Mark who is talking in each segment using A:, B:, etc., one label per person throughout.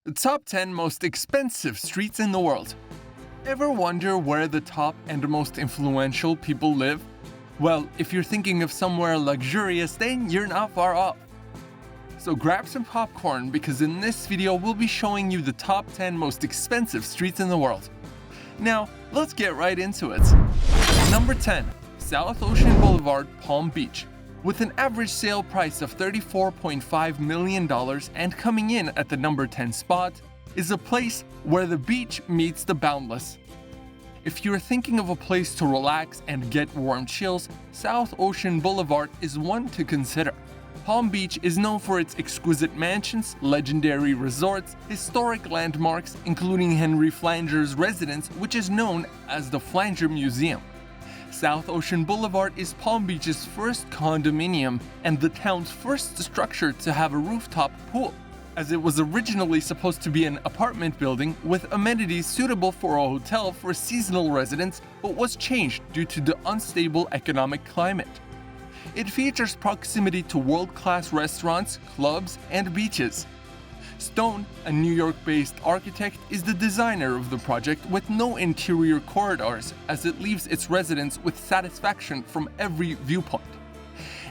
A: The top 10 most expensive streets in the world. Ever wonder where the top and most influential people live? Well, if you're thinking of somewhere luxurious, then you're not far off. So grab some popcorn because in this video we'll be showing you the top 10 most expensive streets in the world. Now, let's get right into it. Number 10. South Ocean Boulevard, Palm Beach. With an average sale price of $34.5 million and coming in at the number 10 spot, is a place where the beach meets the boundless. If you're thinking of a place to relax and get warm chills, South Ocean Boulevard is one to consider. Palm Beach is known for its exquisite mansions, legendary resorts, historic landmarks, including Henry Flanger's residence, which is known as the Flanger Museum. South Ocean Boulevard is Palm Beach's first condominium and the town's first structure to have a rooftop pool, as it was originally supposed to be an apartment building with amenities suitable for a hotel for seasonal residents, but was changed due to the unstable economic climate. It features proximity to world-class restaurants, clubs, and beaches. Stone, a New York-based architect, is the designer of the project with no interior corridors, as it leaves its residents with satisfaction from every viewpoint.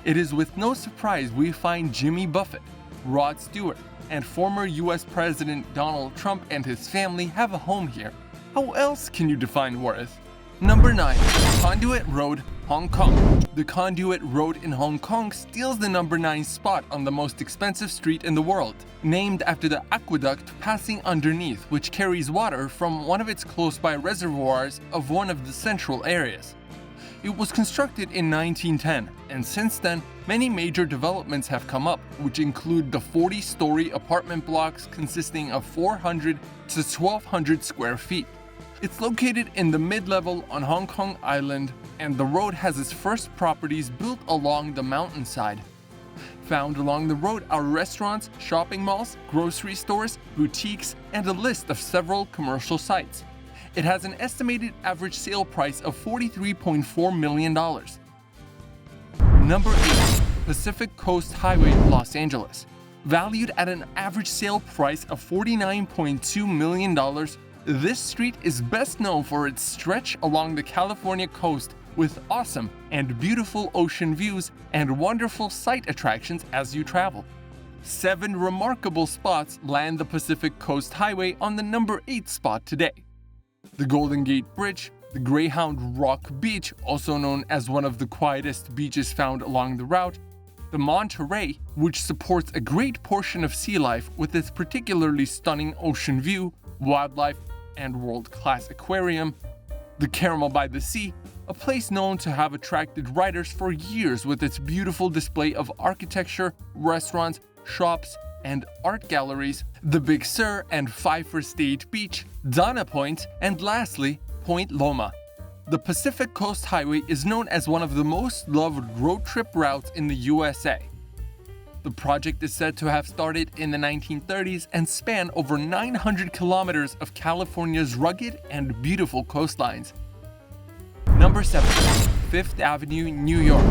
A: It is with no surprise we find Jimmy Buffett, Rod Stewart, and former US President Donald Trump and his family have a home here. How else can you define worth? Number 9. Conduit Road, Hong Kong. The Conduit Road in Hong Kong steals the number 9 spot on the most expensive street in the world, named after the aqueduct passing underneath, which carries water from one of its close-by reservoirs of one of the central areas. It was constructed in 1910, and since then, many major developments have come up, which include the 40-story apartment blocks consisting of 400 to 1,200 square feet. It's located in the mid-level on Hong Kong Island, and the road has its first properties built along the mountainside. Found along the road are restaurants, shopping malls, grocery stores, boutiques, and a list of several commercial sites. It has an estimated average sale price of $43.4 million. Number 8. Pacific Coast Highway, Los Angeles. Valued at an average sale price of $49.2 million, this street is best known for its stretch along the California coast with awesome and beautiful ocean views and wonderful sight attractions as you travel. 7 remarkable spots land the Pacific Coast Highway on the number 8 spot today. The Golden Gate Bridge, the Greyhound Rock Beach, also known as one of the quietest beaches found along the route, the Monterey, which supports a great portion of sea life with its particularly stunning ocean view, wildlife, and world-class aquarium, the Caramel by the Sea, a place known to have attracted writers for years with its beautiful display of architecture, restaurants, shops, and art galleries, the Big Sur and Pfeiffer State Beach, Dana Point, and lastly, Point Loma. The Pacific Coast Highway is known as one of the most loved road trip routes in the USA. The project is said to have started in the 1930s and span over 900 kilometers of California's rugged and beautiful coastlines. Number 7. Fifth Avenue, New York.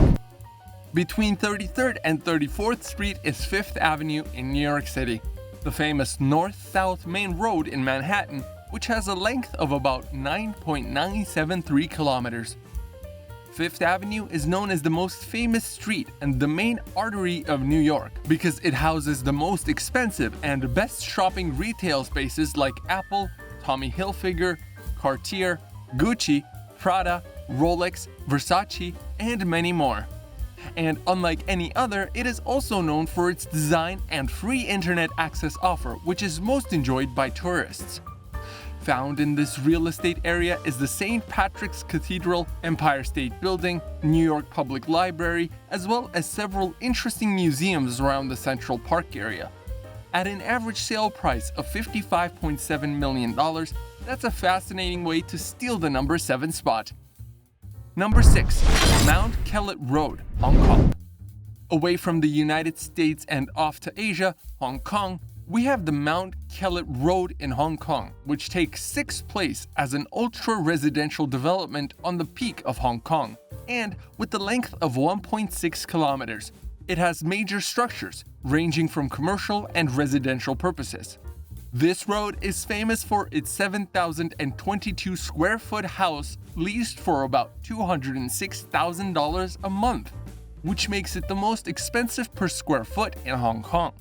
A: Between 33rd and 34th Street is Fifth Avenue in New York City, the famous north-south main road in Manhattan, which has a length of about 9.973 kilometers. Fifth Avenue is known as the most famous street and the main artery of New York because it houses the most expensive and best shopping retail spaces like Apple, Tommy Hilfiger, Cartier, Gucci, Prada, Rolex, Versace, and many more. And unlike any other, it is also known for its design and free internet access offer, which is most enjoyed by tourists. Found in this real estate area is the St. Patrick's Cathedral, Empire State Building, New York Public Library, as well as several interesting museums around the Central Park area. At an average sale price of $55.7 million, that's a fascinating way to steal the number 7 spot. Number 6. Mount Kellet Road, Hong Kong. Away from the United States and off to Asia, Hong Kong, we have the Mount Kellet Road in Hong Kong, which takes 6th place as an ultra-residential development on the peak of Hong Kong, and with the length of 1.6 kilometers. It has major structures, ranging from commercial and residential purposes. This road is famous for its 7,022 square foot house leased for about $206,000 a month, which makes it the most expensive per square foot in Hong Kong.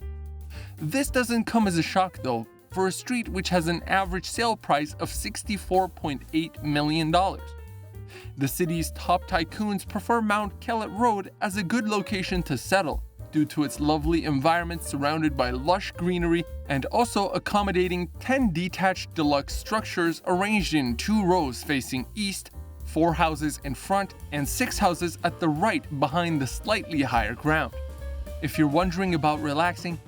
A: This doesn't come as a shock though, for a street which has an average sale price of $64.8 million. The city's top tycoons prefer Mount Kellet Road as a good location to settle, due to its lovely environment surrounded by lush greenery and also accommodating 10 detached deluxe structures arranged in 2 rows facing east, 4 houses in front, and 6 houses at the right behind the slightly higher ground. If you're wondering about relaxing,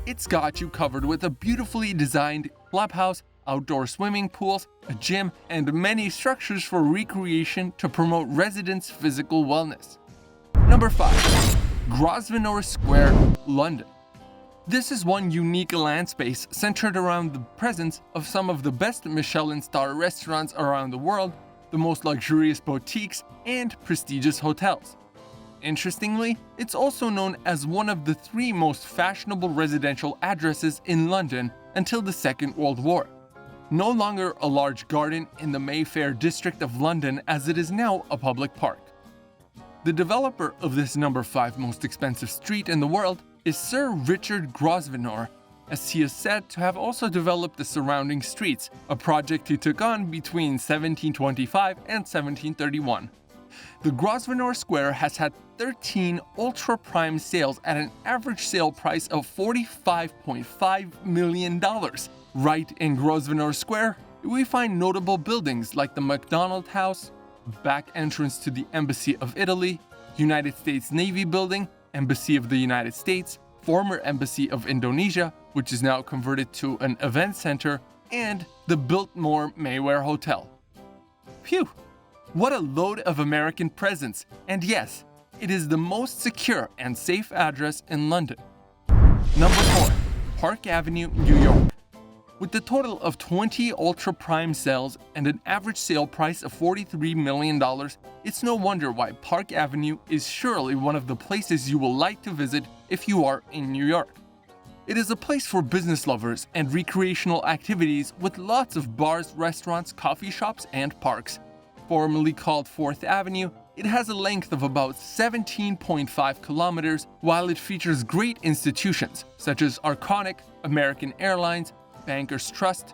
A: it's got you covered with a beautifully designed clubhouse, outdoor swimming pools, a gym, and many structures for recreation to promote residents' physical wellness. Number 5. Grosvenor Square, London. This is one unique land space centered around the presence of some of the best Michelin star restaurants around the world, the most luxurious boutiques, and prestigious hotels. Interestingly, it's also known as one of the 3 most fashionable residential addresses in London until the Second World War. No longer a large garden in the Mayfair district of London, as it is now a public park. The developer of this number 5 most expensive street in the world is Sir Richard Grosvenor, as he is said to have also developed the surrounding streets, a project he took on between 1725 and 1731. The Grosvenor Square has had 13 ultra-prime sales at an average sale price of $45.5 million. Right in Grosvenor Square, we find notable buildings like the McDonald House, back entrance to the Embassy of Italy, United States Navy Building, Embassy of the United States, former Embassy of Indonesia, which is now converted to an event center, and the Biltmore Mayweather Hotel. Phew! What a load of American presence! And yes, it is the most secure and safe address in London. Number 4. Park Avenue, New York. With a total of 20 ultra-prime sales and an average sale price of $43 million, it's no wonder why Park Avenue is surely one of the places you will like to visit if you are in New York. It is a place for business lovers and recreational activities with lots of bars, restaurants, coffee shops, and parks. Formerly called 4th Avenue, it has a length of about 17.5 kilometers, while it features great institutions such as Arconic, American Airlines, Bankers Trust,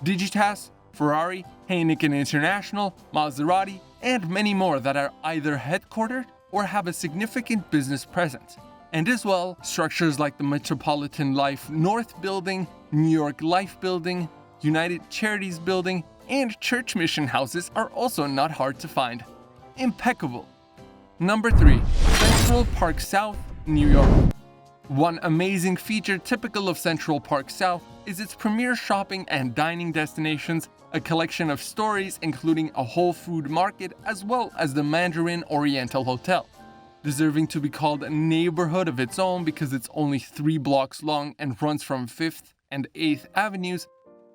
A: Digitas, Ferrari, Heineken International, Maserati, and many more that are either headquartered or have a significant business presence. And as well, structures like the Metropolitan Life North Building, New York Life Building, United Charities Building, and church mission houses are also not hard to find. Impeccable. Number 3. Central Park South, New York. One amazing feature typical of Central Park South is its premier shopping and dining destinations, a collection of stories including a whole food market as well as the Mandarin Oriental Hotel. Deserving to be called a neighborhood of its own because it's only 3 blocks long and runs from 5th and 8th Avenues,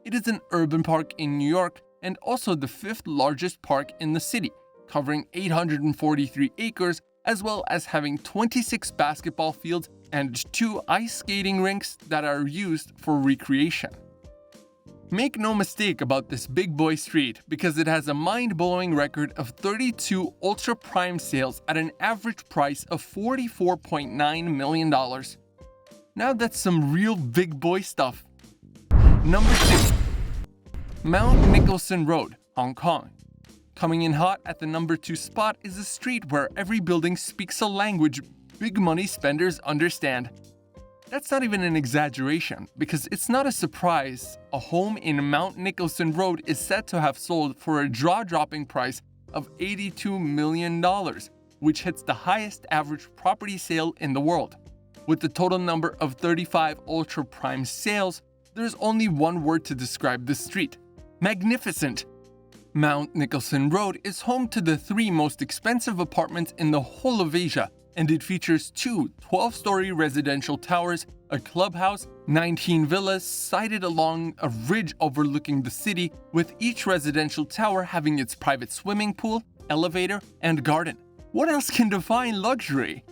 A: it is an urban park in New York and also the 5th largest park in the city, covering 843 acres as well as having 26 basketball fields and 2 ice skating rinks that are used for recreation. Make no mistake about this big boy street because it has a mind-blowing record of 32 ultra-prime sales at an average price of $44.9 million. Now that's some real big boy stuff. Number 2. Mount Nicholson Road, Hong Kong. Coming in hot at the number 2 spot is a street where every building speaks a language big money spenders understand. That's not even an exaggeration, because it's not a surprise. A home in Mount Nicholson Road is said to have sold for a jaw-dropping price of $82 million, which hits the highest average property sale in the world. With the total number of 35 ultra-prime sales, there's only one word to describe this street: magnificent. Mount Nicholson Road is home to the 3 most expensive apartments in the whole of Asia, and it features 2 12-story residential towers, a clubhouse, 19 villas sited along a ridge overlooking the city, with each residential tower having its private swimming pool, elevator, and garden. What else can define luxury?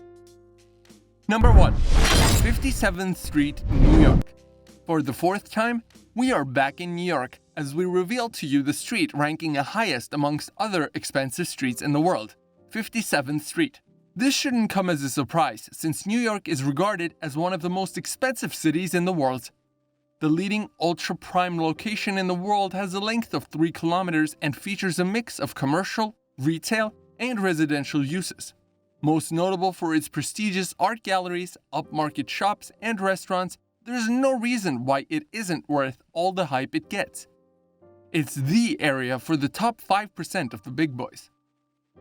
A: Number 1. 57th Street, New York. For the fourth time, we are back in New York as we reveal to you the street ranking highest amongst other expensive streets in the world, 57th Street. This shouldn't come as a surprise since New York is regarded as one of the most expensive cities in the world. The leading ultra-prime location in the world has a length of 3 kilometers and features a mix of commercial, retail, and residential uses. Most notable for its prestigious art galleries, upmarket shops, and restaurants, there's no reason why it isn't worth all the hype it gets. It's the area for the top 5% of the big boys.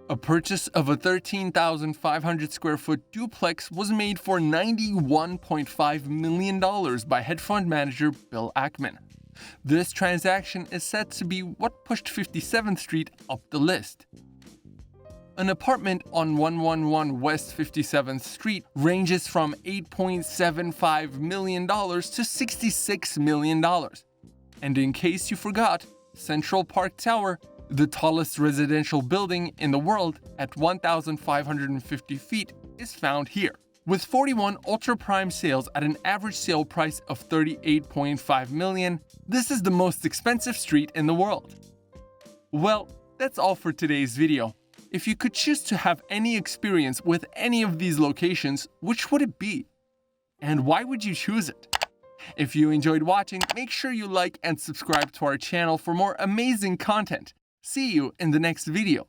A: A purchase of a 13,500 square foot duplex was made for $91.5 million by hedge fund manager Bill Ackman. This transaction is said to be what pushed 57th Street up the list. An apartment on 111 West 57th Street ranges from $8.75 million to $66 million. And in case you forgot, Central Park Tower, the tallest residential building in the world at 1,550 feet, is found here. With 41 ultra-prime sales at an average sale price of $38.5 million, this is the most expensive street in the world. Well, that's all for today's video. If you could choose to have any experience with any of these locations, which would it be? And why would you choose it? If you enjoyed watching, make sure you like and subscribe to our channel for more amazing content. See you in the next video.